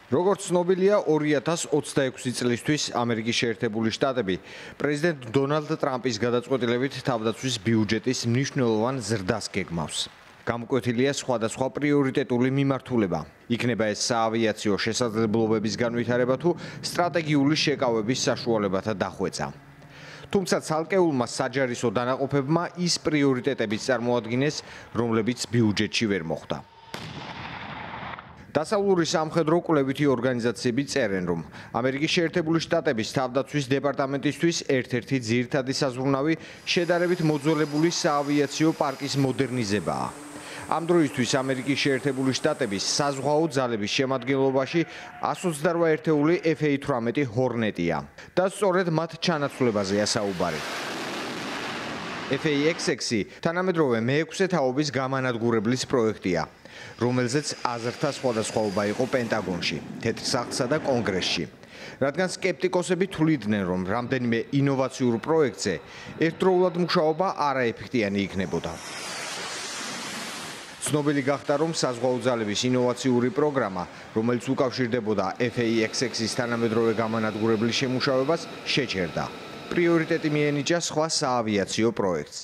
როგორც ცნობილია, 2026 წლისთვის ამერიკის შეერთებული შტატები პრეზიდენტ დონალდ ტრამპის გადაწყვეტილებით თავდაცვის ბიუჯეტის მნიშვნელოვან ზრდას გეგმავს. გამოკვეთილია სხვადასხვა პრიორიტეტული მიმართულება. იქნება ეს საავიაციო შესაძლებლობების განვითარება თუ სტრატეგიული შეკავების საშუალებათა დახვეწა. თუმცა ცალკეულმა საჯარისო დანაყოფებმა ის პრიორიტეტებიც წარმოადგინეს, რომლებიც ბიუჯეტში ვერ მოხვდა. დასავლური სამხედრო კვლევითი ორგანიზაციები წერენ, რომ ამერიკის შეერთებული შტატების თავდაცვის დეპარტამენტისთვის ერთ-ერთი ძირითადი საზრუნავი შედარებით მოძველებული საავიაციო პარკის მოდერნიზებაა. ამ დროისთვის ამერიკის შეერთებული შტატების საზღვაო ძალების შემადგენლობაში 128 ერთეული F-18 ჰორნეტია და სწორედ მათ ჩანაცვლებაზეა საუბარი. F-16 თანამედროვე მე-6 თაობის გამანადგურებლის პროექტია, რომელზეც აზრთა სხვადასხვაობა იყო პენტაგონში, თეთრ სახლსა და კონგრესში. რადგან სკეპტიკოსები თვლიდნენ, რომ რამდენიმე ინოვაციურ პროექტზე ერთდროულად მუშაობა არაეფექტიანი იქნებოდა. ცნობილი გახდა, რომ საზღვაო ძალების ინოვაციური პროგრამა, რომელიც უკავშირდებოდა F-16-ის თანამედროვე გამანადგურებლის შემუშავებას, შეჩერდა. პრიორიტეტი მიენიჭა სხვა საავიაციო პროექტს.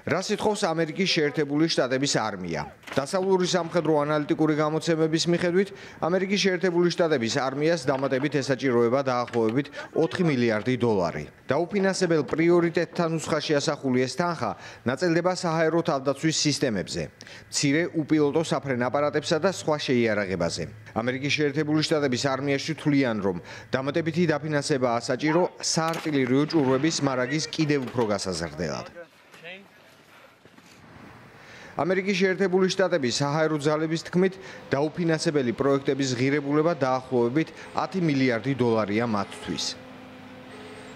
რას ითხოვს ამერიკის შეერთებული შტატების არმია? დასავლური სამხედრო ანალიტიკური გამოცემების მიხედვით, ამერიკის შეერთებული შტატების არმიას დამატებით ესაჭიროება დაახლოებით 4 მილიარდი დოლარი. დაუფინანსებელ პრიორიტეტთა ნუსხაში ასახული ეს თანხა ნაწილდება საჰაერო თავდაცვის სისტემებზე, მცირე უპილოტო საფრენ აპარატებსა და სხვა შეიარაღებაზე. ამერიკის შეერთებული შტატების არმიაში თვლიან, რომ დამატებითი დაფინანსებაა საჭირო საარტილერიო ჭურვების მარაგის კიდევ უფრო გასაზრდელად. ამერიკის შეერთებული შტატების საჰაერო ძალების თქმით, დაუფინანსებელი პროექტების ღირებულება დაახლოებით 10 მილიარდი დოლარია მათთვის.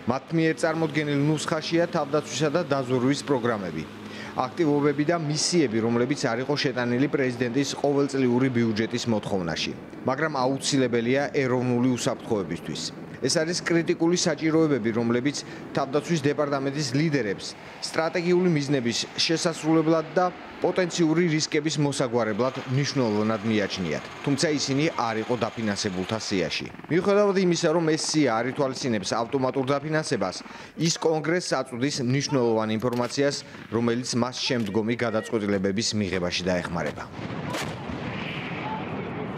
მათ მიერ წარმოდგენილ ნუსხაშია თავდაცვისა და დაზვერვის პროგრამები, აქტივობები და მისიები, რომლებიც არ იყო შეტანილი პრეზიდენტის ყოველწლიური ბიუჯეტის მოთხოვნაში, მაგრამ აუცილებელია ეროვნული უსაფრთხოებისთვის. ეს არის კრიტიკული საჭიროებები, რომლებიც თავდაცვის დეპარტამენტის ლიდერებს სტრატეგიული მიზნების შესასრულებლად და პოტენციური რისკების მოსაგვარებლად მნიშვნელოვნად მიაჩნიათ, თუმცა ისინი არ იყო დაფინანსებულთა სიაში. მიუხედავად იმისა, რომ ეს სია არ ითვალისწინებს ავტომატურ დაფინანსებას, ის კონგრესს აწვდის მნიშვნელოვან ინფორმაციას, რომელიც მას შემდგომი გადაწყვეტილებების მიღებაში დაეხმარება.